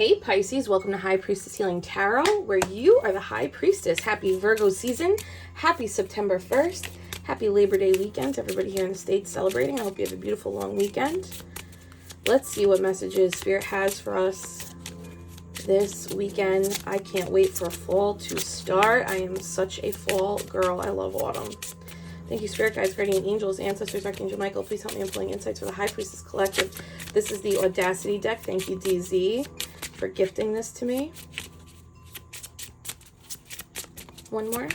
Hey Pisces, welcome to High Priestess Healing Tarot, where you are the High Priestess. Happy Virgo season. Happy September 1st. Happy Labor Day weekend to everybody here in the States celebrating. I hope you have a beautiful long weekend. Let's see what messages Spirit has for us this weekend. I can't wait for fall to start. I am such a fall girl. I love autumn. Thank you, Spirit Guides, Guardian Angels, Ancestors, Archangel Michael. Please help me in pulling insights for the High Priestess Collective. This is the Audacity deck. Thank you, DZ, for gifting this to me. One more.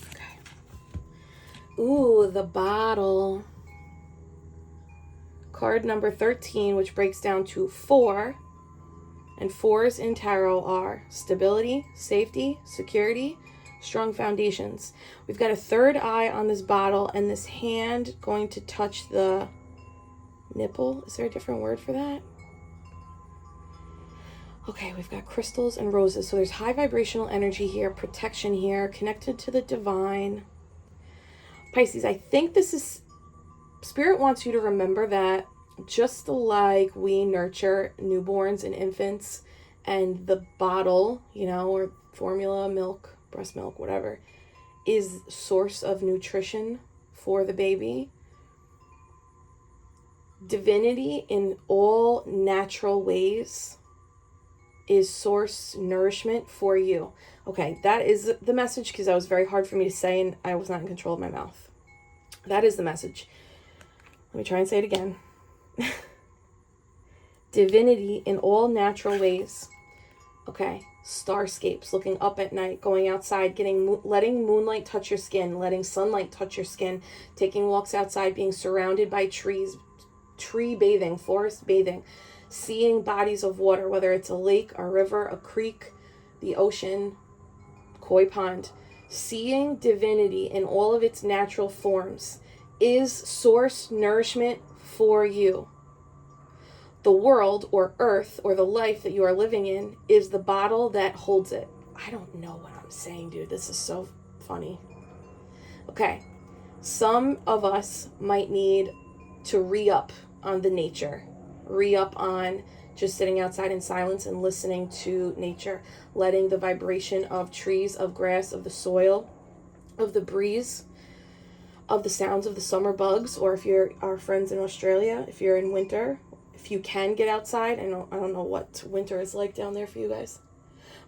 Okay. Ooh, the bottle. Card number 13, which breaks down to 4. And 4s in tarot are stability, safety, security, strong foundations. We've got a third eye on this bottle and this hand going to touch the nipple. Is there a different word for that? Okay, we've got crystals and roses. So there's high vibrational energy here, protection here, connected to the divine. Pisces, I think this is, Spirit wants you to remember that just like we nurture newborns and infants, and the bottle, you know, or formula, milk, breast milk, whatever, is source of nutrition for the baby. Divinity in all natural ways is source nourishment for you. Okay, that is the message, because that was very hard for me to say and I was not in control of my mouth. That is the message. Let me try and say it again. Divinity in all natural ways. Okay, starscapes, looking up at night, going outside, letting moonlight touch your skin, letting sunlight touch your skin, taking walks outside, being surrounded by trees, tree bathing, forest bathing, seeing bodies of water, whether it's a lake, a river, a creek, the ocean, koi pond. Seeing divinity in all of its natural forms is source nourishment for you. The world, or earth, or the life that you are living in is the bottle that holds it. I don't know what I'm saying, dude. This is so funny. Okay. Some of us might need to re-up on the nature. Re-up on just sitting outside in silence and listening to nature. Letting the vibration of trees, of grass, of the soil, of the breeze, of the sounds of the summer bugs, or if you're our friends in Australia, if you're in winter, if you can get outside, I don't know what winter is like down there for you guys,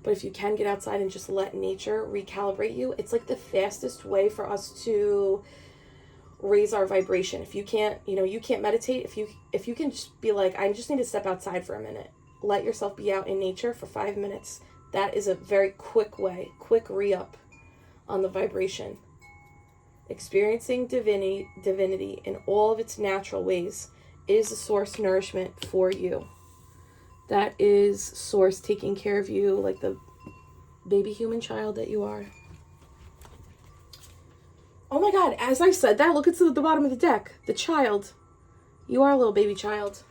but if you can get outside and just let nature recalibrate you, it's like the fastest way for us to raise our vibration. If you can't, you can't meditate, if you can just be like, I just need to step outside for a minute, let yourself be out in nature for 5 minutes. That is a very quick way, quick re-up on the vibration. Experiencing divinity in all of its natural ways is a source nourishment for you. That is source taking care of you like the baby human child that you are. Oh my God, as I said that, look at the bottom of the deck. The child. You are a little baby child.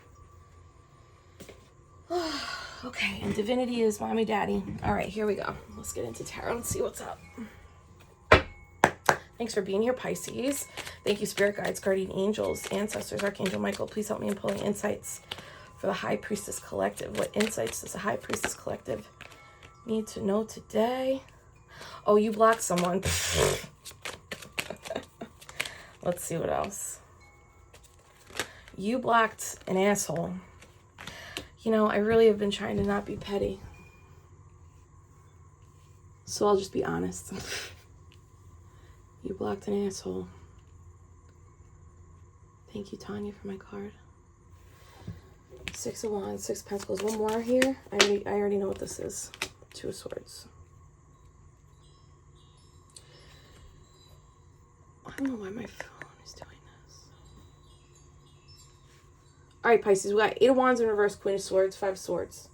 Okay, and divinity is mommy, daddy. All right, here we go. Let's get into tarot and see what's up. Thanks for being here, Pisces. Thank you, Spirit Guides, Guardian Angels, Ancestors, Archangel Michael. Please help me in pulling insights for the High Priestess Collective. What insights does the High Priestess Collective need to know today? Oh, you blocked someone. Let's see what else. You blocked an asshole. I really have been trying to not be petty. So I'll just be honest. You blocked an asshole. Thank you, Tanya, for my card. 6 of Wands, 6 of Pentacles. One more here. I already know what this is. 2 of Swords. I don't know why my phone is doing this. All right, Pisces. We got 8 of Wands in reverse, Queen of Swords, 5 of Swords.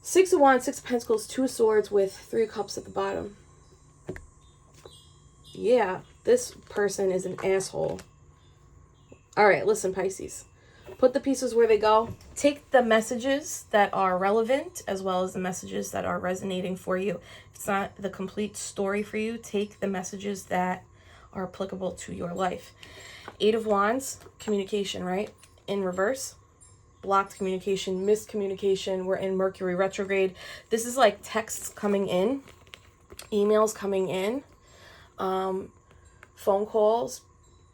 6 of Wands, 6 of Pentacles, 2 of Swords with 3 of Cups at the bottom. Yeah, this person is an asshole. All right, listen, Pisces. Put the pieces where they go. Take the messages that are relevant as well as the messages that are resonating for you. If it's not the complete story for you, take the messages that are applicable to your life. 8 of Wands, communication, right? In reverse. blocked communication, miscommunication. We're in Mercury retrograde. This is like texts coming in, emails coming in, phone calls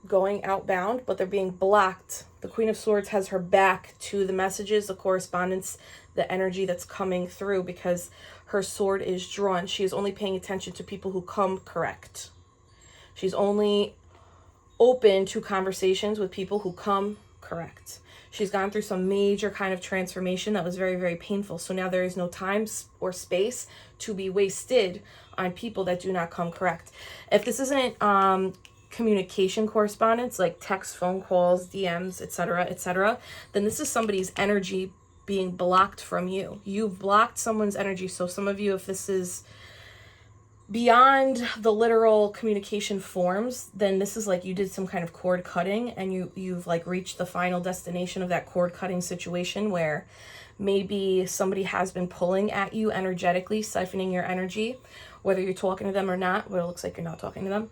going outbound, but they're being blocked. The Queen of Swords has her back to the messages, the correspondence, the energy that's coming through, because her sword is drawn. She is only paying attention to people who come correct. She's only open to conversations with people who come correct. She's gone through some major kind of transformation that was very, very painful. So now there is no time or space to be wasted on people that do not come correct. If this isn't communication correspondence, like text, phone calls, DMs, etc., then this is somebody's energy being blocked from you. You've blocked someone's energy. So some of you, if this is beyond the literal communication forms, then this is like you did some kind of cord cutting, and you've like reached the final destination of that cord cutting situation, where maybe somebody has been pulling at you energetically, siphoning your energy, whether you're talking to them or not. Well, it looks like you're not talking to them.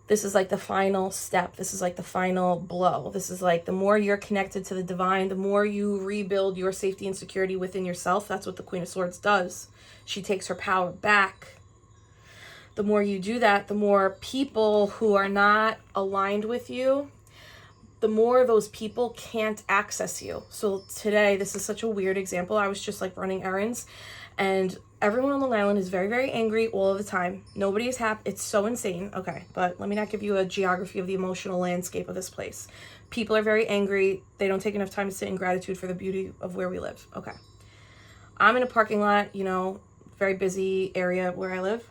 This is like the final step. This is like the final blow. This is like the more you're connected to the divine, the more you rebuild your safety and security within yourself. That's what the Queen of Swords does. She takes her power back. The more you do that, the more people who are not aligned with you, the more those people can't access you. So today, this is such a weird example. I was just like running errands, and everyone on Long Island is very, very angry all of the time. Nobody is happy. It's so insane. Okay, but let me not give you a geography of the emotional landscape of this place. People are very angry. They don't take enough time to sit in gratitude for the beauty of where we live. Okay. I'm in a parking lot, you know, very busy area where I live.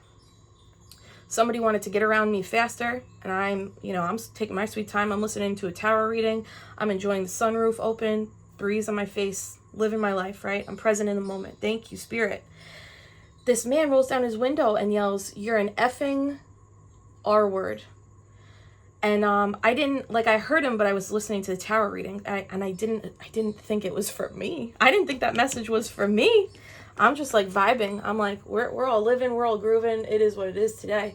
Somebody wanted to get around me faster, and I'm taking my sweet time. I'm listening to a tarot reading. I'm enjoying the sunroof open, breeze on my face, living my life, right? I'm present in the moment. Thank you, Spirit. This man rolls down his window and yells, "You're an effing R word." And I heard him, but I was listening to the tarot reading, and I didn't think it was for me. I didn't think that message was for me. I'm just like vibing. I'm like, we're all living, we're all grooving. It is what it is today.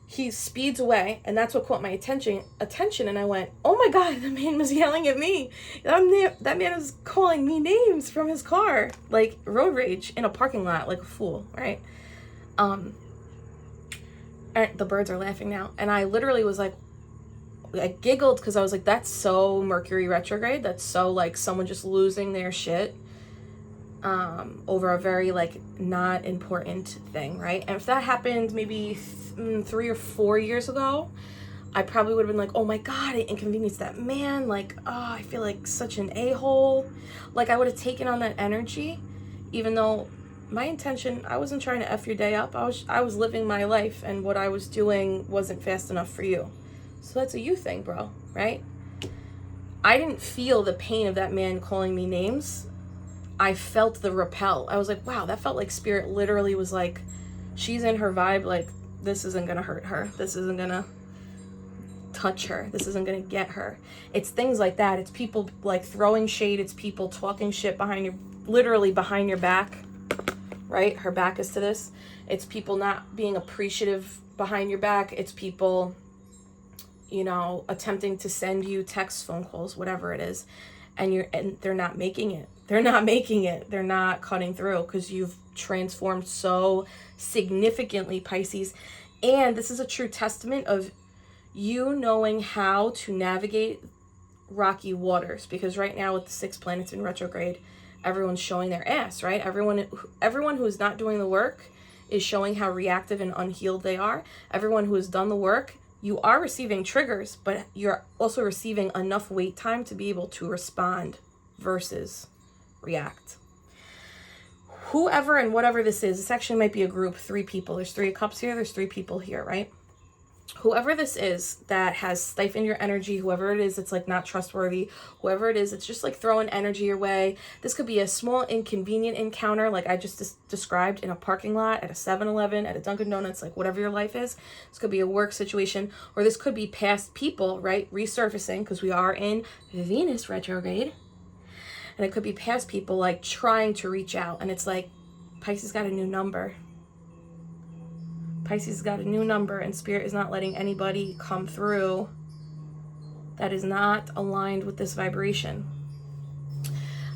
He speeds away, and that's what caught my attention. And I went, oh my God, the man was yelling at me. That man was calling me names from his car, like road rage in a parking lot, like a fool, right? And the birds are laughing now. And I literally was like, I giggled because I was like, that's so Mercury retrograde. That's so like someone just losing their shit over a very like not important thing, right? And if that happened maybe 3 or 4 years ago, I probably would have been like, oh my God, I inconvenienced that man. Like, oh, I feel like such an a-hole. Like I would have taken on that energy, even though my intention, I wasn't trying to F your day up. I was living my life, and what I was doing wasn't fast enough for you. So that's a you thing, bro, right? I didn't feel the pain of that man calling me names. I felt the repel. I was like, wow, that felt like Spirit literally was like, she's in her vibe, like, this isn't gonna hurt her. This isn't gonna touch her. This isn't gonna get her. It's things like that. It's people like throwing shade. It's people talking shit literally behind your back, right? Her back is to this. It's people not being appreciative behind your back. It's people, you know, attempting to send you texts, phone calls, whatever it is. And they're not making it. They're not making it. They're not cutting through because you've transformed so significantly, Pisces. And this is a true testament of you knowing how to navigate rocky waters, because right now with the 6 planets in retrograde, everyone's showing their ass, right? Everyone who is not doing the work is showing how reactive and unhealed they are. Everyone who has done the work, you are receiving triggers, but you're also receiving enough wait time to be able to respond versus react. Whoever and whatever this is, this actually might be a group, 3 people. There's 3 of Cups here, there's 3 people here, right? Whoever this is that has stifled your energy, whoever it is that's like not trustworthy, whoever it is, it's just like throwing energy your way. This could be a small inconvenient encounter like I just described in a parking lot, at a 7-Eleven, at a Dunkin' Donuts, like whatever your life is. This could be a work situation, or this could be past people, right? Resurfacing, because we are in Venus retrograde. And it could be past people like trying to reach out, and it's like Pisces got a new number. Pisces got a new number, and Spirit is not letting anybody come through that is not aligned with this vibration.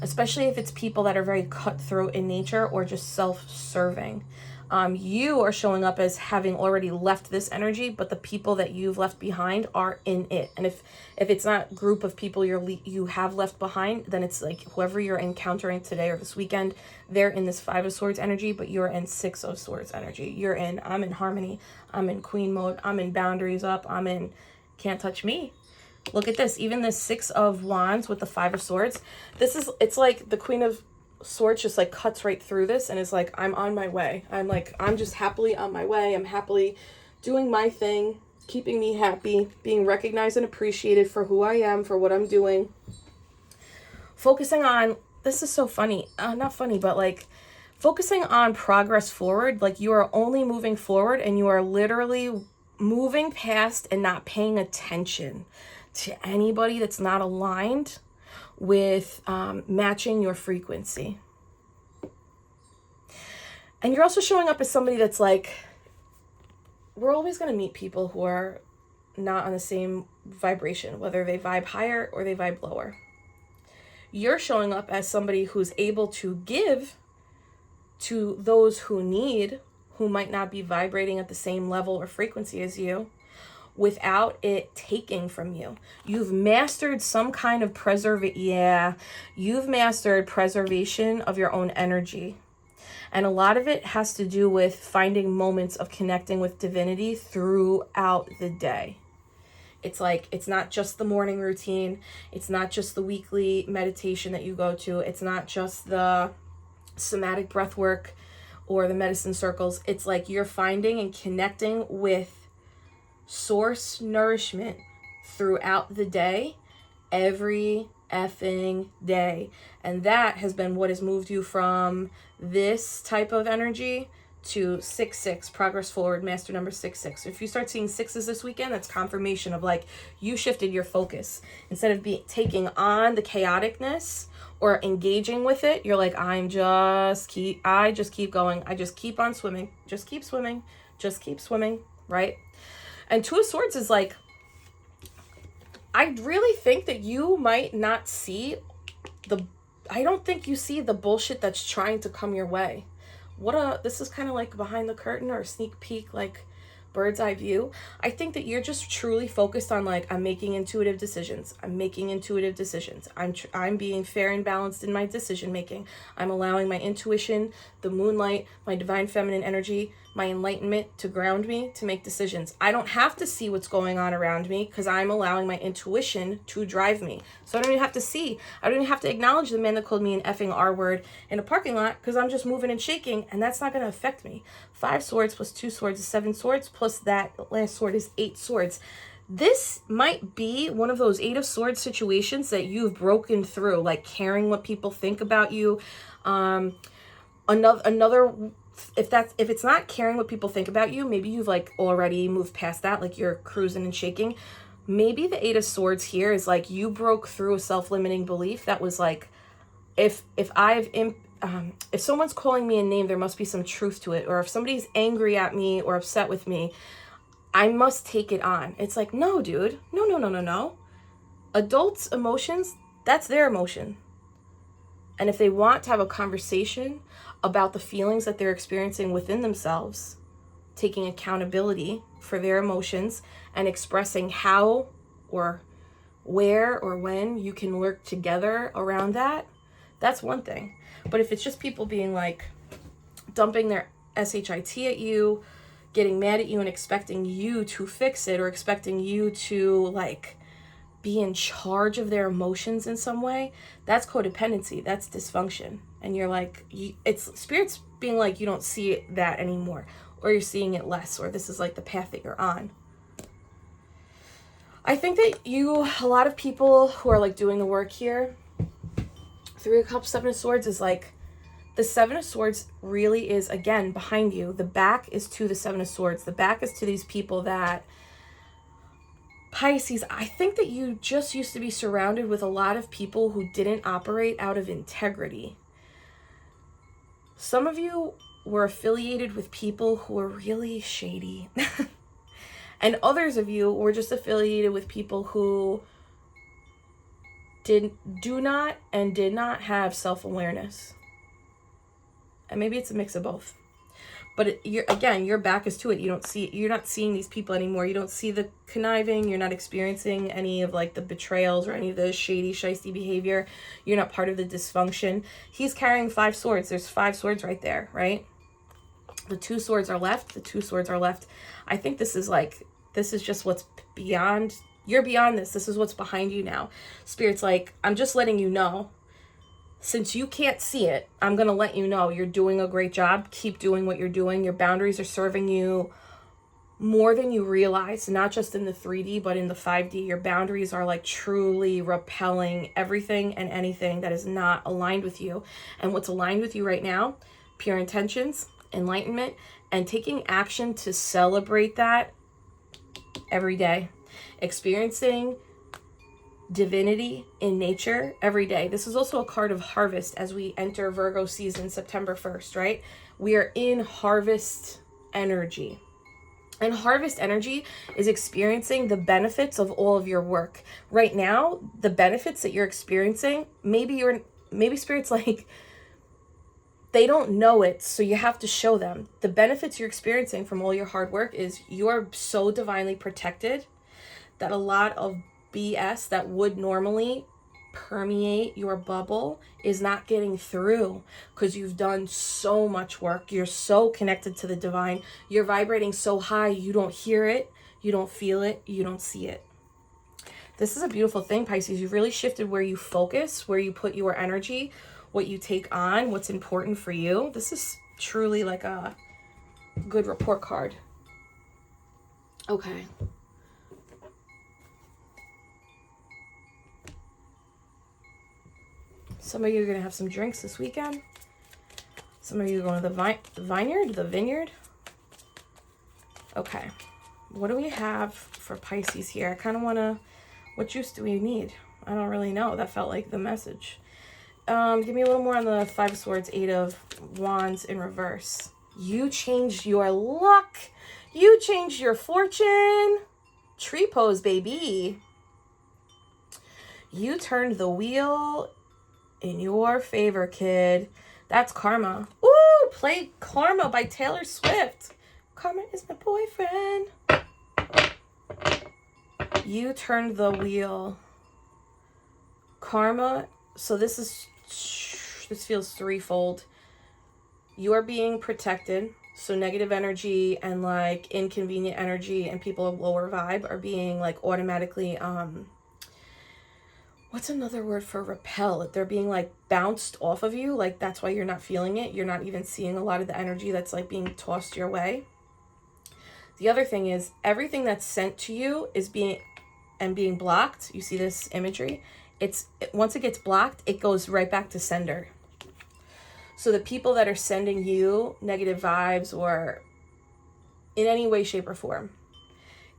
Especially if it's people that are very cutthroat in nature or just self-serving. You are showing up as having already left this energy, but the people that you've left behind are in it. And if it's not group of people you have left behind, then it's like whoever you're encountering today or this weekend, they're in this 5 of Swords energy, but you're in 6 of Swords energy. I'm in harmony, I'm in queen mode, I'm in boundaries up, I'm in can't touch me. Look at this, even this 6 of Wands with the 5 of Swords. It's like the Queen of Swords just like cuts right through this and is like, I'm on my way. I'm just happily on my way. I'm happily doing my thing, keeping me happy, being recognized and appreciated for who I am, for what I'm doing. Focusing on, this is so funny, not funny, but like focusing on progress forward. Like you are only moving forward and you are literally moving past and not paying attention to anybody that's not aligned with matching your frequency. And you're also showing up as somebody that's like, we're always going to meet people who are not on the same vibration, whether they vibe higher or they vibe lower. You're showing up as somebody who's able to give to those who need, who might not be vibrating at the same level or frequency as you, without it taking from you. You've mastered some kind of you've mastered preservation of your own energy. And a lot of it has to do with finding moments of connecting with divinity throughout the day. It's like, it's not just the morning routine. It's not just the weekly meditation that you go to. It's not just the somatic breath work or the medicine circles. It's like you're finding and connecting with source nourishment throughout the day, every effing day. And that has been what has moved you from this type of energy to 6-6, progress forward, master number 6-6. If you start seeing 6s this weekend, that's confirmation of like you shifted your focus. Instead of taking on the chaoticness or engaging with it, you're like, I just keep going. I just keep on swimming. Just keep swimming. Just keep swimming, right? And 2 of Swords is like, I really think that you might not see I don't think you see the bullshit that's trying to come your way. This is kind of like behind the curtain or a sneak peek, like bird's eye view. I think that you're just truly focused on like, I'm making intuitive decisions. I'm being fair and balanced in my decision making. I'm allowing my intuition, the moonlight, my divine feminine energy, my enlightenment to ground me to make decisions. I don't have to see what's going on around me because I'm allowing my intuition to drive me. So I don't even have to see. I don't even have to acknowledge the man that called me an effing R word in a parking lot because I'm just moving and shaking, and that's not going to affect me. 5 swords plus 2 swords is 7 swords, plus that last sword is 8 swords. This might be one of those 8 of Swords situations that you've broken through, like caring what people think about you. If it's not caring what people think about you, maybe you've like already moved past that, like you're cruising and shaking. Maybe the 8 of Swords here is like you broke through a self-limiting belief that was like, if someone's calling me a name, there must be some truth to it. Or if somebody's angry at me or upset with me, I must take it on. It's like, no, dude. No. Adults' emotions, that's their emotion. And if they want to have a conversation about the feelings that they're experiencing within themselves, taking accountability for their emotions and expressing how or where or when you can work together around that, that's one thing. But if it's just people being like dumping their shit at you, getting mad at you and expecting you to fix it or expecting you to like be in charge of their emotions in some way, that's codependency, that's dysfunction. And you're like, it's spirits being like, you don't see that anymore, or you're seeing it less, or this is like the path that you're on. I think that a lot of people who are like doing the work here, 3 of Cups, 7 of Swords is like, the 7 of Swords really is, again, behind you. The back is to the 7 of Swords. The back is to these people that, Pisces, I think that you just used to be surrounded with a lot of people who didn't operate out of integrity. Some of you were affiliated with people who were really shady. And others of you were just affiliated with people who did not have self-awareness. And maybe it's a mix of both. But your back is to it. You're not seeing these people anymore. You don't see the conniving. You're not experiencing any of like the betrayals or any of the shady, shisty behavior. You're not part of the dysfunction. He's carrying 5 swords. There's 5 swords right there, right? The 2 swords are left. The 2 swords are left. I think this is just what's beyond. You're beyond this. This is what's behind you now. Spirit's like, I'm just letting you know. Since you can't see it, I'm going to let you know you're doing a great job. Keep doing what you're doing. Your boundaries are serving you more than you realize, not just in the 3D, but in the 5D. Your boundaries are like truly repelling everything and anything that is not aligned with you. And what's aligned with you right now, pure intentions, enlightenment, and taking action to celebrate that every day. Experiencing divinity in nature every day. This is also a card of harvest as we enter Virgo season September 1st, right? We are in harvest energy. And harvest energy is experiencing the benefits of all of your work. Right now, the benefits that you're experiencing, maybe Spirit's like, they don't know it, so you have to show them. The benefits you're experiencing from all your hard work is you are so divinely protected that a lot of BS that would normally permeate your bubble is not getting through because you've done so much work. You're so connected to the divine. You're vibrating so high, you don't hear it, you don't feel it, you don't see it. This is a beautiful thing, Pisces. You've really shifted where you focus, where you put your energy, what you take on, what's important for you. This is truly like a good report card. Okay. Some of you are going to have some drinks this weekend. Some of you are going to the vineyard. Okay. What do we have for Pisces here? I kind of want to, what juice do we need? I don't really know. That felt like the message. Give me a little more on the 5 of Swords, 8 of Wands in reverse. You changed your luck. You changed your fortune. Tree pose, baby. You turned the wheel in your favor, kid. That's Karma. Ooh, play Karma by Taylor Swift. Karma is my boyfriend. You turned the wheel. Karma. So this feels threefold. You are being protected. So negative energy and like inconvenient energy and people of lower vibe are being like automatically, what's another word for repel? They're being like bounced off of you. Like that's why you're not feeling it. You're not even seeing a lot of the energy that's like being tossed your way. The other thing is everything that's sent to you is being blocked. You see this imagery? Once it gets blocked, it goes right back to sender. So the people that are sending you negative vibes or in any way, shape, or form,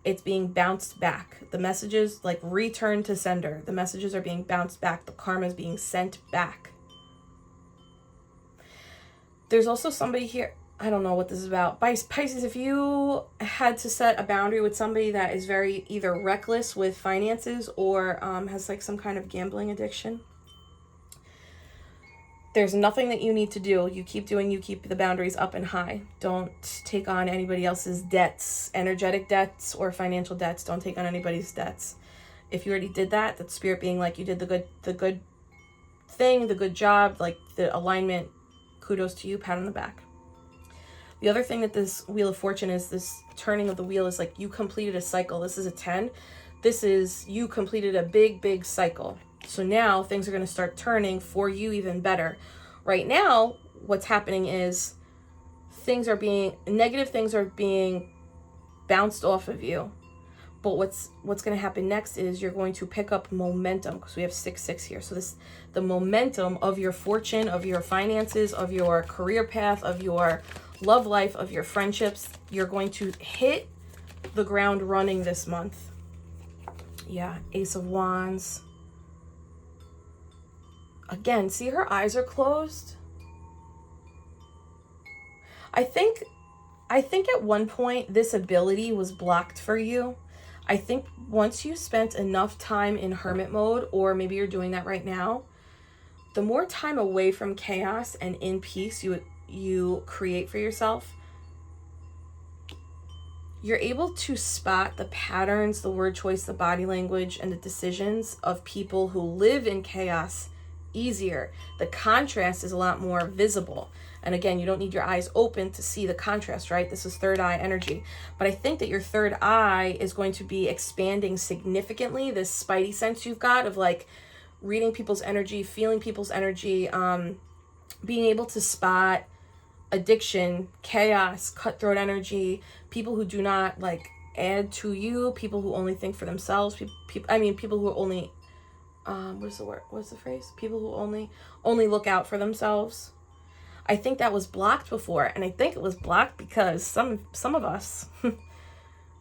it's being bounced back. The messages like return to sender. The messages are being bounced back. The karma is being sent back. There's also somebody here. I don't know what this is about. Pisces, if you had to set a boundary with somebody that is very either reckless with finances or has like some kind of gambling addiction, there's nothing that you need to do. You keep doing, you keep the boundaries up and high. Don't take on anybody else's debts, energetic debts or financial debts. Don't take on anybody's debts. If you already did that, that's spirit being like you did the good thing, the good job, like the alignment, kudos to you, pat on the back. The other thing that this Wheel of Fortune is, this turning of the wheel is like you completed a cycle. This is a 10. This is you completed a big cycle. So now things are going to start turning for you even better. Right now, what's happening is negative things are being bounced off of you. But what's going to happen next is you're going to pick up momentum because we have 6-6 here. So the momentum of your fortune, of your finances, of your career path, of your love life, of your friendships, you're going to hit the ground running this month. Yeah, Ace of Wands. Again, see her eyes are closed? I think at one point this ability was blocked for you. I think once you spent enough time in hermit mode, or maybe you're doing that right now, the more time away from chaos and in peace you create for yourself, you're able to spot the patterns, the word choice, the body language, and the decisions of people who live in chaos easier. The contrast is a lot more visible. And again, you don't need your eyes open to see the contrast, right? This is third eye energy. But I think that your third eye is going to be expanding significantly. This spidey sense you've got of like reading people's energy, feeling people's energy, being able to spot addiction, chaos, cutthroat energy, people who do not like add to you, people who only think for themselves, people who only what's the phrase? People who only look out for themselves. I think that was blocked before, and I think it was blocked because some of us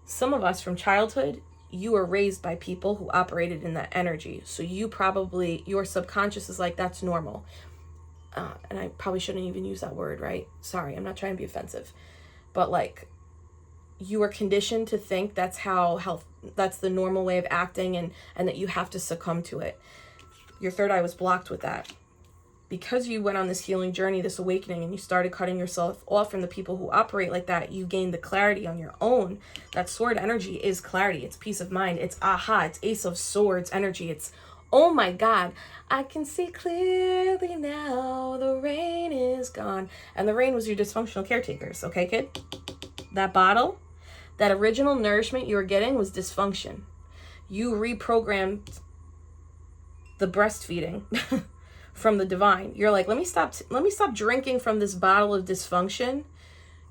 some of us from childhood, you were raised by people who operated in that energy. So your subconscious is like, that's normal. And I probably shouldn't even use that word, right? Sorry, I'm not trying to be offensive. But like, you were conditioned to think that's that's the normal way of acting, and that you have to succumb to it. Your third eye was blocked with that. Because you went on this healing journey, this awakening, and you started cutting yourself off from the people who operate like that, you gained the clarity on your own. That sword energy is clarity. It's peace of mind. It's it's Ace of Swords energy. It's, oh my God, I can see clearly now, the rain is gone. And the rain was your dysfunctional caretakers, okay, kid? That bottle, that original nourishment you were getting was dysfunction. You reprogrammed the breastfeeding from the divine. You're like, let me stop drinking from this bottle of dysfunction,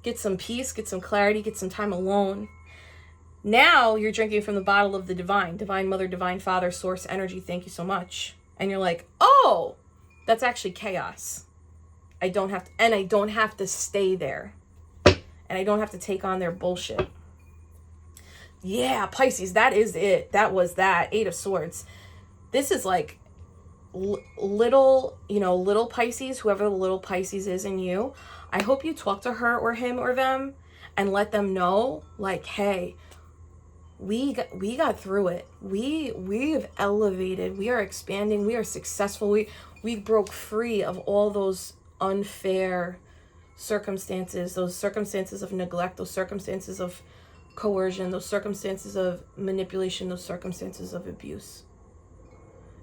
get some peace, get some clarity, get some time alone. Now you're drinking from the bottle of the divine mother, divine father, source energy. Thank you so much. And you're like, oh, that's actually chaos. I don't have to stay there. And I don't have to take on their bullshit. Yeah, Pisces, that is it. That was that. Eight of Swords. This is like little Pisces, whoever the little Pisces is in you. I hope you talk to her or him or them and let them know, like, hey, we got through it. We've elevated. We are expanding. We are successful. We broke free of all those unfair circumstances, those circumstances of neglect, those circumstances of coercion, those circumstances of manipulation, those circumstances of abuse.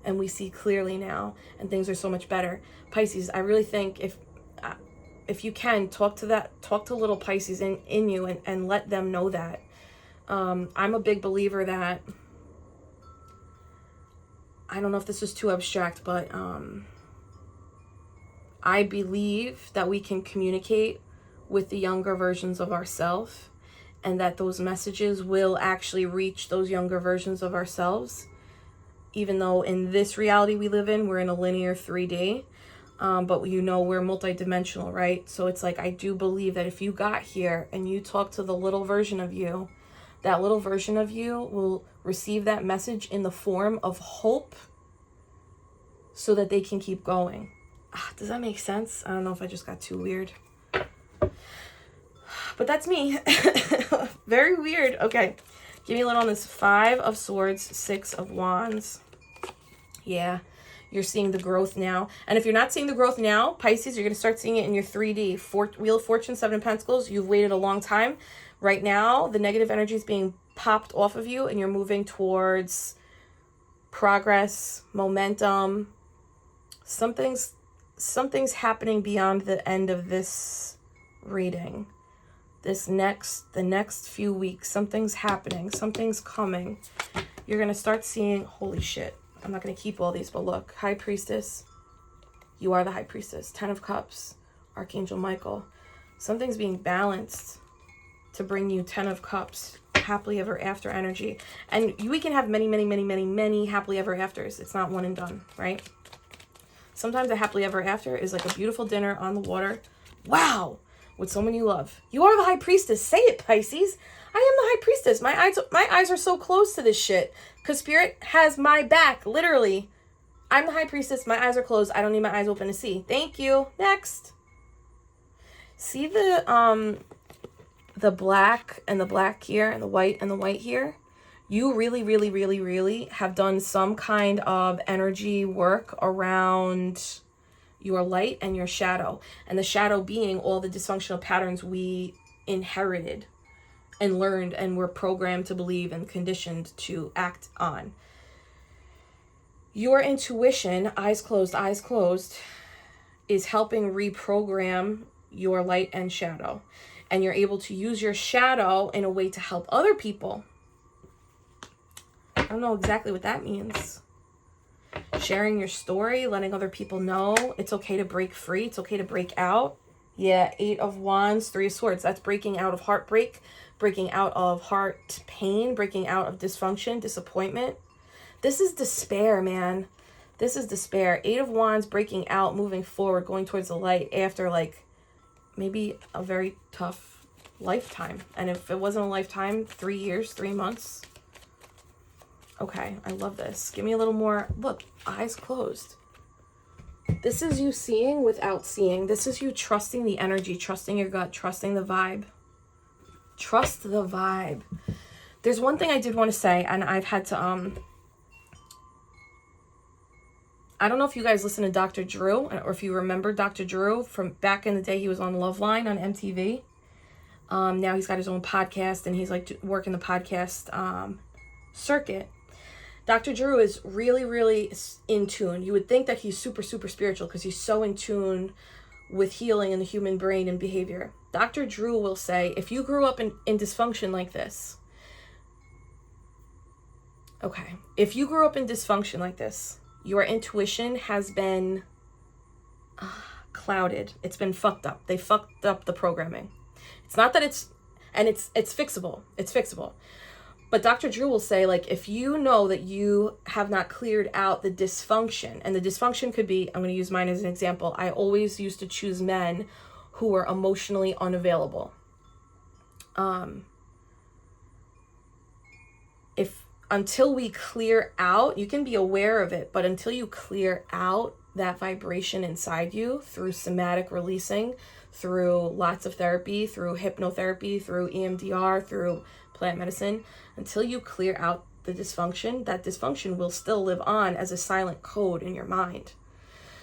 And we see clearly now, and things are so much better. Pisces, I really think if you can, talk to little Pisces in you and let them know that. I'm a big believer that, I don't know if this is too abstract, but I believe that we can communicate with the younger versions of ourselves, and that those messages will actually reach those younger versions of ourselves. Even though in this reality we live in, we're in a linear 3D, but we're multidimensional, right? So it's like, I do believe that if you got here and you talk to the little version of you, that little version of you will receive that message in the form of hope so that they can keep going. Does that make sense? I don't know if I just got too weird. But that's me. Very weird. Okay. Give me a little on this. 5 of Swords, 6 of Wands. Yeah. You're seeing the growth now. And if you're not seeing the growth now, Pisces, you're going to start seeing it in your 3D. Wheel of Fortune, 7 of Pentacles. You've waited a long time. Right now, the negative energy is being popped off of you, and you're moving towards progress, momentum. Something's happening beyond the end of this reading. The next few weeks, something's happening. Something's coming. You're going to start seeing, holy shit. I'm not going to keep all these, but look. High Priestess. You are the High Priestess. 10 of Cups. Archangel Michael. Something's being balanced to bring you 10 of Cups, happily ever after energy. And we can have many, many, many, many, many happily ever afters. It's not one and done, right? Sometimes a happily ever after is like a beautiful dinner on the water. Wow! With someone you love. You are the High Priestess. Say it, Pisces. I am the High Priestess. My eyes are so close to this shit. Because Spirit has my back, literally. I'm the High Priestess. My eyes are closed. I don't need my eyes open to see. Thank you. Next. See the black and the black here and the white here? You really, really, really, really have done some kind of energy work around your light and your shadow. And the shadow being all the dysfunctional patterns we inherited and learned and were programmed to believe and conditioned to act on. Your intuition, eyes closed, is helping reprogram your light and shadow. And you're able to use your shadow in a way to help other people. I don't know exactly what that means. Sharing your story, letting other people know it's okay to break free. It's okay to break out. Yeah, 8 of Wands, 3 of Swords. That's breaking out of heartbreak, breaking out of heart pain, breaking out of dysfunction, disappointment. This is despair, man. This is despair. 8 of Wands, breaking out, moving forward, going towards the light after like maybe a very tough lifetime. And if it wasn't a lifetime, 3 years, 3 months. Okay, I love this. Give me a little more. Look, eyes closed. This is you seeing without seeing. This is you trusting the energy, trusting your gut, trusting the vibe. Trust the vibe. There's one thing I did want to say, and I've had to, I don't know if you guys listen to Dr. Drew, or if you remember Dr. Drew from back in the day. He was on Loveline on MTV. Now he's got his own podcast, and he's like working the podcast circuit. Dr. Drew is really, really in tune. You would think that he's super, super spiritual because he's so in tune with healing in the human brain and behavior. Dr. Drew will say, if you grew up in dysfunction like this, okay, if you grew up in dysfunction like this, your intuition has been clouded. It's been fucked up. They fucked up the programming. It's not that it's fixable. It's fixable. But Dr. Drew will say, like, if you know that you have not cleared out the dysfunction, and the dysfunction could be, I'm going to use mine as an example. I always used to choose men who were emotionally unavailable. Until we clear out, you can be aware of it, but until you clear out that vibration inside you through somatic releasing, through lots of therapy, through hypnotherapy, through EMDR, through plant medicine, until you clear out the dysfunction, that dysfunction will still live on as a silent code in your mind.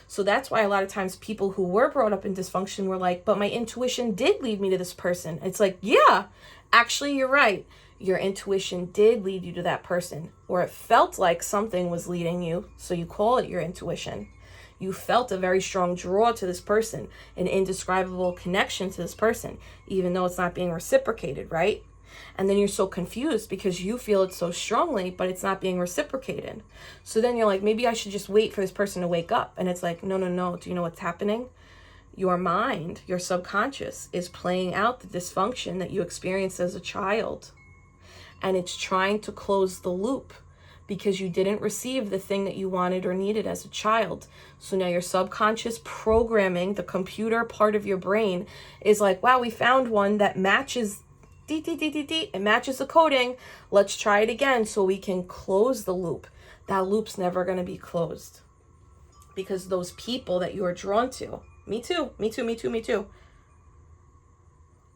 So that's why a lot of times people who were brought up in dysfunction were like, but my intuition did lead me to this person. It's like, yeah, actually you're right. Your intuition did lead you to that person, or it felt like something was leading you, so you call it your intuition. You felt a very strong draw to this person, an indescribable connection to this person, even though it's not being reciprocated, right? And then you're so confused because you feel it so strongly, but it's not being reciprocated. So then you're like, maybe I should just wait for this person to wake up. And it's like, no. Do you know what's happening? Your mind, your subconscious, is playing out the dysfunction that you experienced as a child. And it's trying to close the loop because you didn't receive the thing that you wanted or needed as a child. So now your subconscious programming, the computer part of your brain, is like, wow, we found one that matches it matches the coding. Let's try it again so we can close the loop. That loop's never going to be closed because those people that you are drawn to, me too,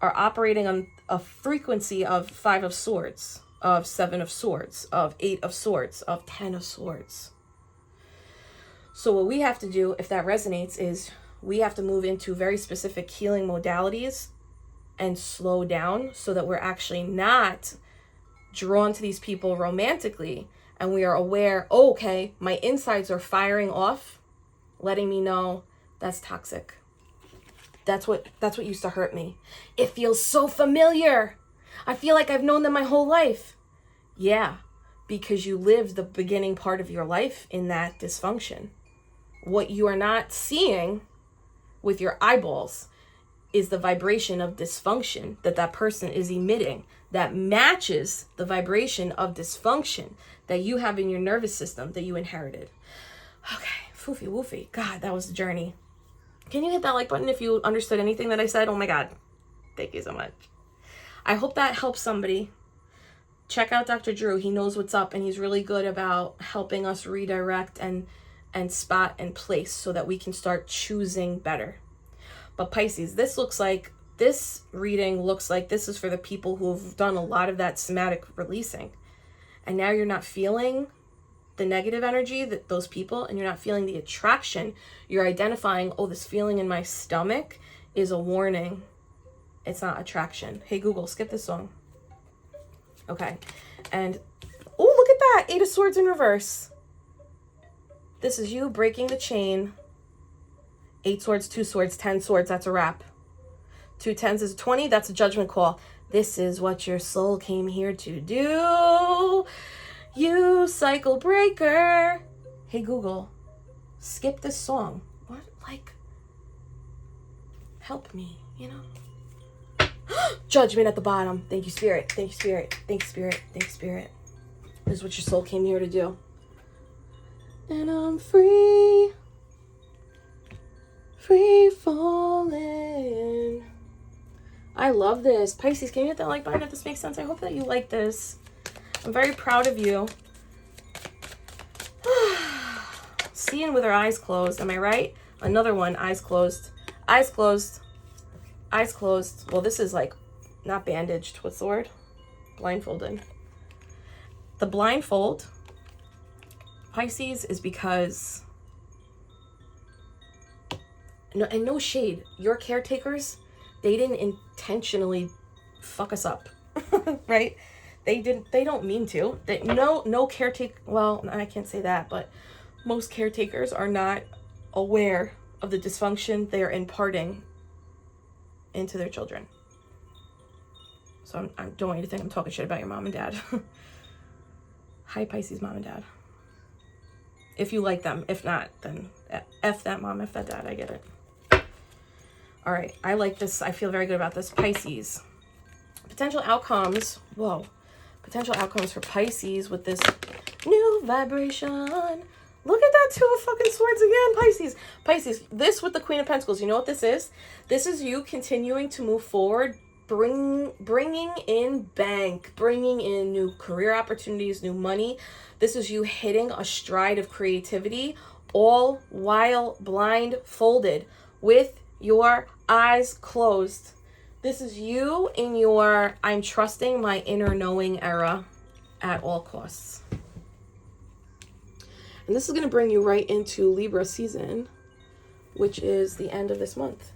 are operating on a frequency of 5 of Swords, of 7 of Swords, of 8 of Swords, of 10 of Swords. So what we have to do, if that resonates, is we have to move into very specific healing modalities and slow down so that we're actually not drawn to these people romantically, and we are aware, oh, okay, my insides are firing off, letting me know that's toxic. That's what used to hurt me. It feels so familiar. I feel like I've known them my whole life. Yeah, because you lived the beginning part of your life in that dysfunction. What you are not seeing with your eyeballs is the vibration of dysfunction that person is emitting that matches the vibration of dysfunction that you have in your nervous system that you inherited. Okay, foofy woofy. God, that was the journey. Can you hit that like button if you understood anything that I said? Oh my God. Thank you so much. I hope that helps somebody. Check out Dr. Drew. He knows what's up, and he's really good about helping us redirect and spot and place so that we can start choosing better. But Pisces, this reading looks like this is for the people who have done a lot of that somatic releasing. And now you're not feeling the negative energy, that those people, and you're not feeling the attraction. You're identifying, oh, this feeling in my stomach is a warning. It's not attraction. Hey, Google, skip this song. Okay. And, oh, look at that. 8 of Swords in reverse. This is you breaking the chain. 8 swords, 2 swords, 10 swords. That's a wrap. 2 10s is 20. That's a judgment call. This is what your soul came here to do. You cycle breaker. Hey, Google, skip this song. What? Like, help me, you know? Judgment at the bottom. Thank you, Spirit. Thank you, Spirit. Thank you, Spirit. Thank you, Spirit. This is what your soul came here to do. And I'm free. Free falling. I love this. Pisces, can you hit that like button if this makes sense? I hope that you like this. I'm very proud of you. Seeing with her eyes closed. Am I right? Another one. Eyes closed. Eyes closed. Eyes closed. Well, this is like not bandaged. What's the word? Blindfolded. The blindfold, Pisces, is because... No, and no shade. Your caretakers, they didn't intentionally fuck us up. Right? They don't mean to. No caretaker, well, I can't say that, but most caretakers are not aware of the dysfunction they are imparting into their children. So I don't want you to think I'm talking shit about your mom and dad. Hi, Pisces mom and dad. If you like them. If not, then F that mom, F that dad. I get it. All right. I like this. I feel very good about this. Pisces. Potential outcomes. Whoa. Potential outcomes for Pisces with this new vibration. Look at that 2 of fucking swords again, Pisces. Pisces, this with the Queen of Pentacles. You know what this is? This is you continuing to move forward, bringing in bank, bringing in new career opportunities, new money. This is you hitting a stride of creativity, all while blindfolded with your eyes closed. This is you in your I'm trusting my inner knowing era at all costs. And this is going to bring you right into Libra season, which is the end of this month.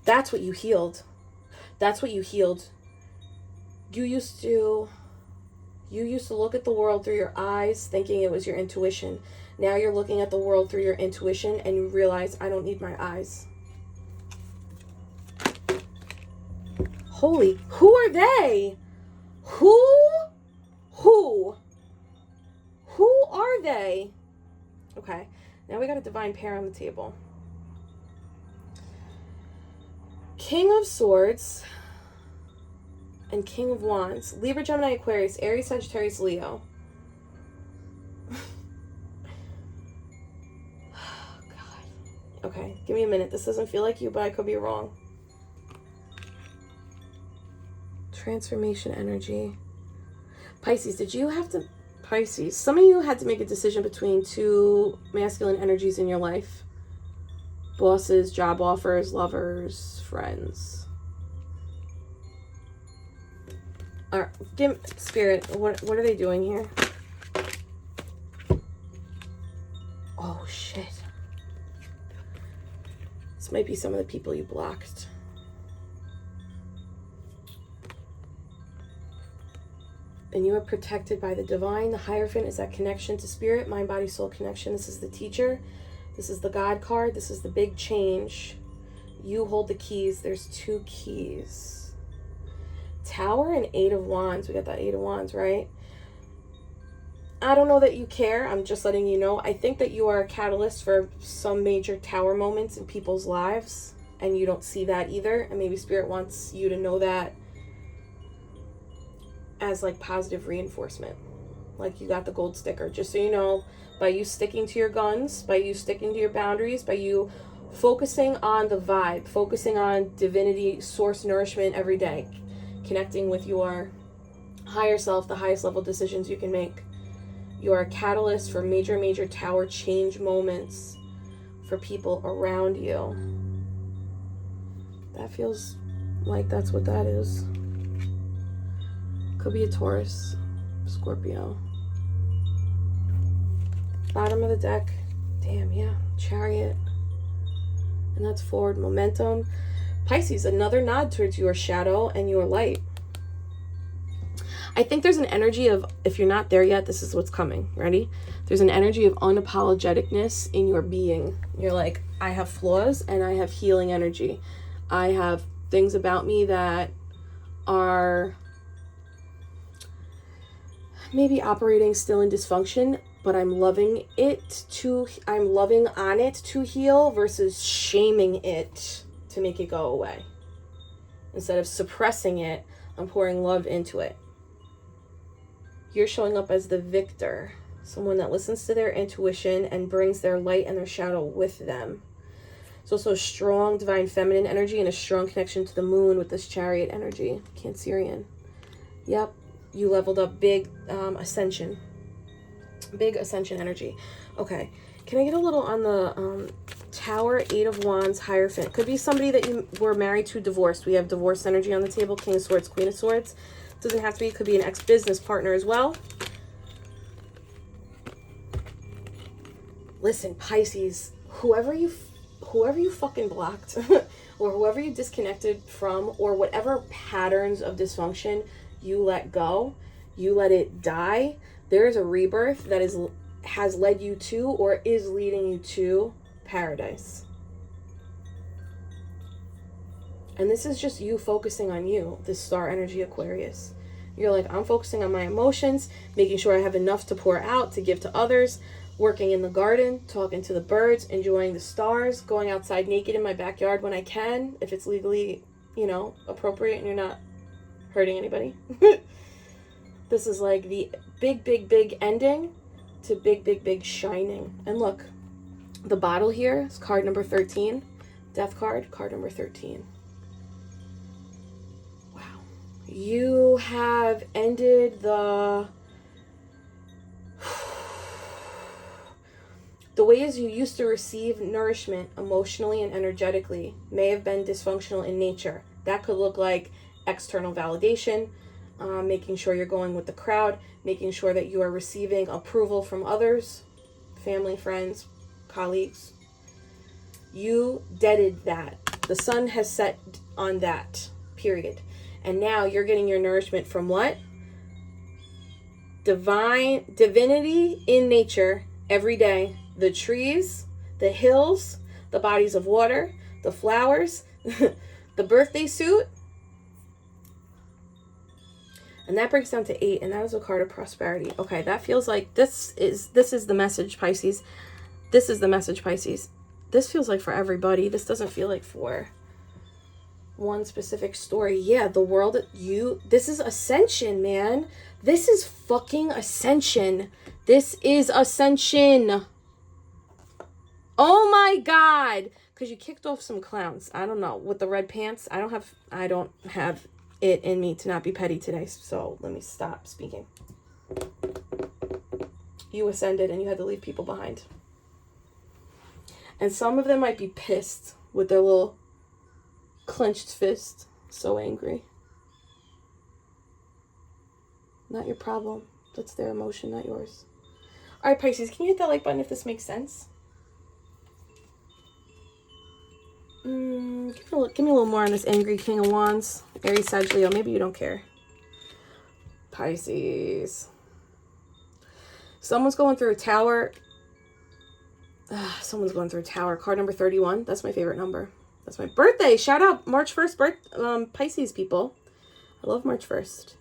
That's what you healed. That's what you healed. You used to look at the world through your eyes thinking it was your intuition. Now you're looking at the world through your intuition and you realize I don't need my eyes. Holy, who are they? Who are they? Okay, now we got a divine pair on the table. King of Swords and King of Wands. Libra, Gemini, Aquarius, Aries, Sagittarius, Leo. God. Okay, give me a minute. This doesn't feel like you, but I could be wrong. Transformation energy. Pisces, did you have to... Pisces, some of you had to make a decision between 2 masculine energies in your life. Bosses, job offers, lovers, friends. All right, give Spirit, what are they doing here? Oh, shit. This might be some of the people you blocked. And you are protected by the divine. The Hierophant is that connection to spirit, mind, body, soul connection. This is the teacher. This is the God card. This is the big change. You hold the keys. There's 2 keys. Tower and 8 of Wands. We got that 8 of Wands, right? I don't know that you care. I'm just letting you know. I think that you are a catalyst for some major tower moments in people's lives. And you don't see that either. And maybe Spirit wants you to know that as like positive reinforcement. Like you got the gold sticker. Just so you know, by you sticking to your guns, by you sticking to your boundaries, by you focusing on the vibe, focusing on divinity, source nourishment every day, connecting with your higher self, the highest level decisions you can make. You are a catalyst for major tower change moments for people around you. That feels like that's what that is. Could be a Taurus. Scorpio. Bottom of the deck. Damn, yeah. Chariot. And that's forward momentum. Pisces, another nod towards your shadow and your light. I think there's an energy of, if you're not there yet, this is what's coming. Ready? There's an energy of unapologeticness in your being. You're like, I have flaws and I have healing energy. I have things about me that are maybe operating still in dysfunction, but I'm loving on it to heal versus shaming it to make it go away. Instead of suppressing it, I'm pouring love into it. You're showing up as the victor, someone that listens to their intuition and brings their light and their shadow with them. It's also a strong divine feminine energy and a strong connection to the moon with this chariot energy. Cancerian. Yep, you leveled up big ascension. Big ascension energy. Okay, can I get a little on the Tower, Eight of Wands, Hierophant? Could be somebody that you were married to, divorced. We have divorce energy on the table. King of Swords, Queen of Swords. Doesn't have to be. It could be an ex-business partner as well. Listen, Pisces, whoever you fucking blocked or whoever you disconnected from, or whatever patterns of dysfunction you let go, you let it die. There is a rebirth that has led you to or is leading you to paradise. And this is just you focusing on you, this star energy Aquarius. You're like, I'm focusing on my emotions, making sure I have enough to pour out, to give to others, working in the garden, talking to the birds, enjoying the stars, going outside naked in my backyard when I can, if it's legally, appropriate and you're not hurting anybody. This is like the big ending to big shining. And look, the bottle here is card number 13. Death card number 13. Wow. You have ended the ways you used to receive nourishment emotionally and energetically may have been dysfunctional in nature. That could look like external validation, making sure you're going with the crowd, making sure that you are receiving approval from others, family, friends, colleagues. You deaded that. The sun has set on that, period. And now you're getting your nourishment from what? Divinity in nature every day. The trees, the hills, the bodies of water, the flowers, the birthday suit. And that breaks down to 8, and that is a card of prosperity. Okay, that feels like this is the message, Pisces. This is the message, Pisces. This feels like for everybody. This doesn't feel like for one specific story. Yeah, the world, this is Ascension, man. This is fucking Ascension. This is Ascension. Oh my God. Because you kicked off some clowns. I don't know. With the red pants, I don't have it in me to not be petty today. So let me stop speaking. You ascended and you had to leave people behind. And some of them might be pissed with their little clenched fist. So angry. Not your problem. That's their emotion, not yours. All right, Pisces, can you hit that like button if this makes sense? Give me a little more on this angry King of Wands. Aries, Sag, Leo. Maybe you don't care. Pisces. Someone's going through a tower. Someone's going through a tower. Card number 31. That's my favorite number. That's my birthday. Shout out March 1st, Pisces people. I love March 1st.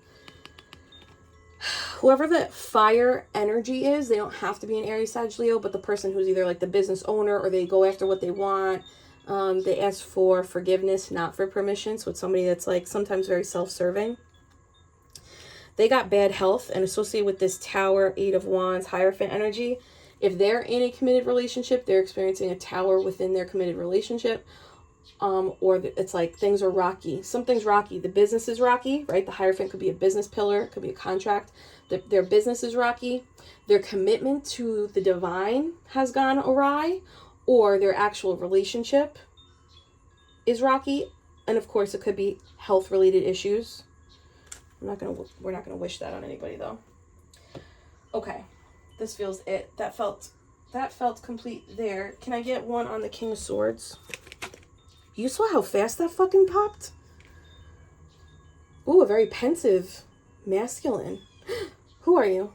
Whoever the fire energy is, they don't have to be an Aries, Sag, Leo, but the person who's either like the business owner or they go after what they want. They ask for forgiveness, not for permission. So it's somebody that's like sometimes very self-serving. They got bad health, and associated with this Tower, Eight of Wands, Hierophant energy, if they're in a committed relationship, they're experiencing a tower within their committed relationship. Or it's like things are rocky. Something's rocky. The business is rocky, right? The Hierophant could be a business pillar. It could be a contract. Their business is rocky. Their commitment to the divine has gone awry. Or their actual relationship is rocky. And of course, it could be health-related issues. We're not gonna wish that on anybody, though. Okay. This feels it. That felt complete there. Can I get one on the King of Swords? You saw how fast that fucking popped? Ooh, a very pensive masculine. Who are you?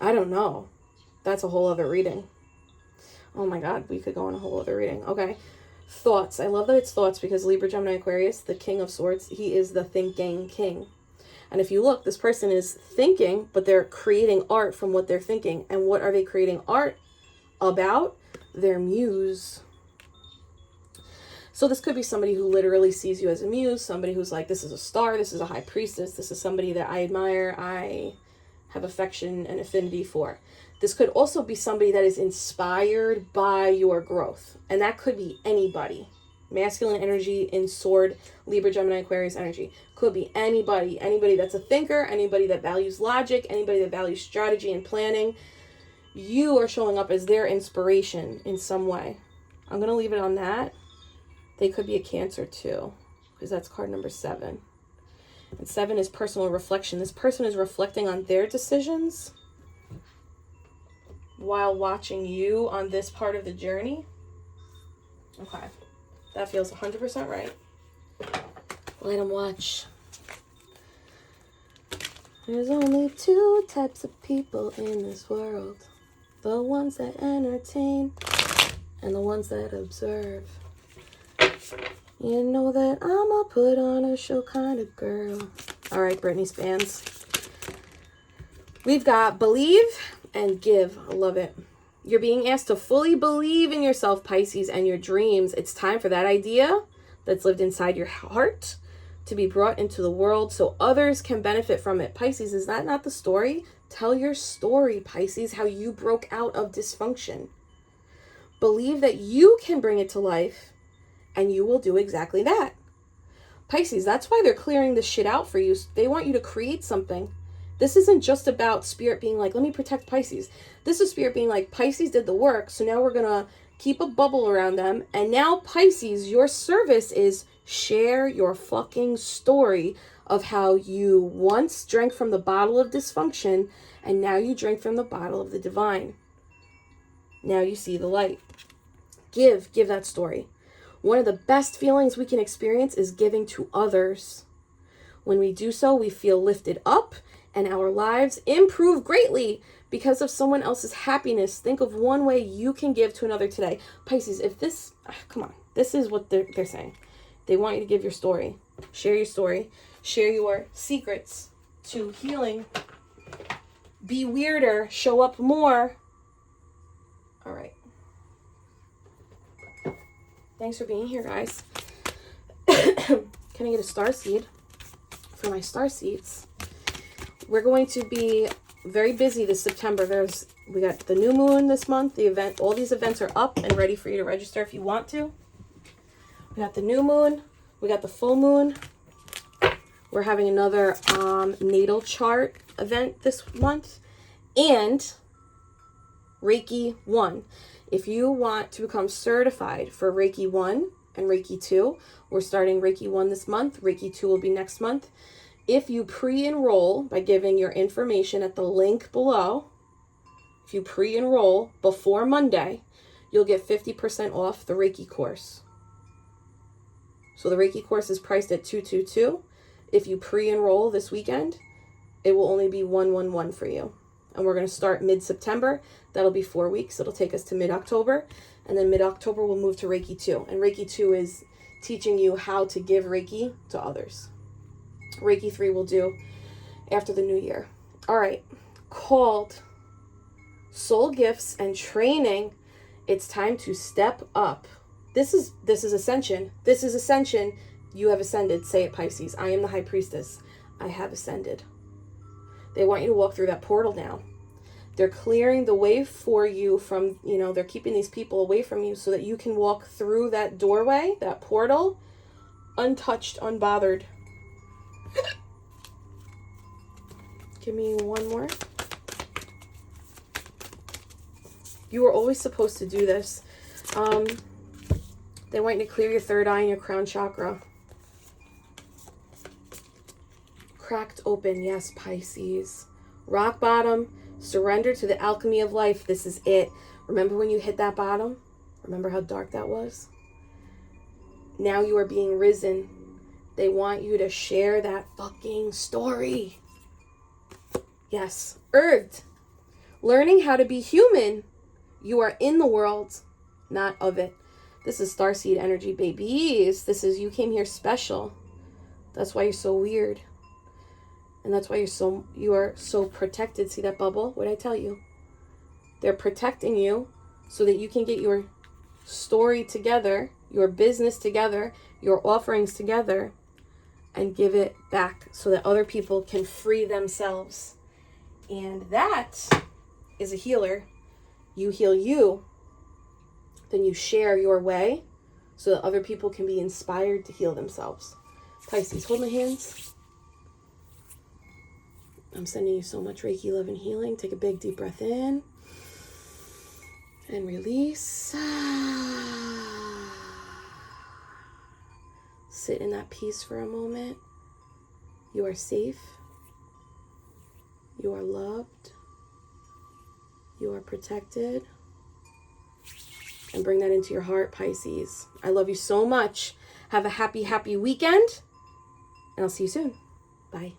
I don't know. That's a whole other reading. Oh my God, we could go on a whole other reading. Okay. Thoughts. I love that it's thoughts because Libra, Gemini, Aquarius, the King of Swords, he is the thinking king. And if you look, this person is thinking, but they're creating art from what they're thinking. And what are they creating art about? Their muse. So this could be somebody who literally sees you as a muse, somebody who's like, this is a star, this is a high priestess, this is somebody that I admire, I have affection and affinity for. This could also be somebody that is inspired by your growth. And that could be anybody. Masculine energy in sword, Libra, Gemini, Aquarius energy. Could be anybody. Anybody that's a thinker, anybody that values logic, anybody that values strategy and planning. You are showing up as their inspiration in some way. I'm going to leave it on that. They could be a Cancer too, because that's card number 7. And 7 is personal reflection. This person is reflecting on their decisions while watching you on this part of the journey. Okay. That feels 100% right. Let them watch. There's only 2 types of people in this world. The ones that entertain and the ones that observe. You know that I'm a put on a show kind of girl. All right, Britney's fans. We've got believe and give. I love it. You're being asked to fully believe in yourself, Pisces, and your dreams. It's time for that idea that's lived inside your heart to be brought into the world so others can benefit from it. Pisces, is that not the story? Tell your story, Pisces, how you broke out of dysfunction. Believe that you can bring it to life, and you will do exactly that. Pisces, that's why they're clearing this shit out for you. They want you to create something. This isn't just about Spirit being like, let me protect Pisces. This is Spirit being like, Pisces did the work, so now we're going to keep a bubble around them. And now, Pisces, your service is share your fucking story of how you once drank from the bottle of dysfunction, and now you drink from the bottle of the divine. Now you see the light. Give that story. One of the best feelings we can experience is giving to others. When we do so, we feel lifted up and our lives improve greatly because of someone else's happiness. Think of one way you can give to another today. Pisces, if this, come on, this is what they're saying. They want you to give your story. Share your story. Share your secrets to healing. Be weirder. Show up more. All right. Thanks for being here, guys. Can I get a star seed for my star seeds? We're going to be very busy this September. We got the new moon this month. The event, all these events are up and ready for you to register if you want to. We got the new moon. We got the full moon. We're having another natal chart event this month. And Reiki 1. If you want to become certified for Reiki 1 and Reiki 2, we're starting Reiki 1 this month. Reiki 2 will be next month. If you pre-enroll by giving your information at the link below, if you pre-enroll before Monday, you'll get 50% off the Reiki course. So the Reiki course is priced at $222. If you pre-enroll this weekend, it will only be $111 for you. And we're going to start mid-September. That'll be 4 weeks. It'll take us to mid-October. And then mid-October, we'll move to Reiki 2. And Reiki 2 is teaching you how to give Reiki to others. Reiki 3 will do after the new year. All right. Called Soul Gifts and Training. It's time to step up. This is Ascension. This is Ascension. You have ascended. Say it, Pisces. I am the High Priestess. I have ascended. They want you to walk through that portal now. They're clearing the way for you from, they're keeping these people away from you so that you can walk through that doorway, that portal, untouched, unbothered. Give me one more. You were always supposed to do this. They want you to clear your third eye and your crown chakra. Cracked open. Yes, Pisces. Rock bottom. Surrender to the alchemy of life. This is it. Remember when you hit that bottom? Remember how dark that was? Now you are being risen. They want you to share that fucking story. Yes. Earthed. Learning how to be human. You are in the world, not of it. This is starseed energy, babies. This is, you came here special. That's why you're so weird. And that's why you are so protected. See that bubble? What did I tell you? They're protecting you so that you can get your story together, your business together, your offerings together, and give it back so that other people can free themselves. And that is a healer. You heal you, then you share your way so that other people can be inspired to heal themselves. Pisces, hold my hands. I'm sending you so much Reiki, love, and healing. Take a big, deep breath in and release. Sit in that peace for a moment. You are safe. You are loved. You are protected. And bring that into your heart, Pisces. I love you so much. Have a happy, happy weekend. And I'll see you soon. Bye.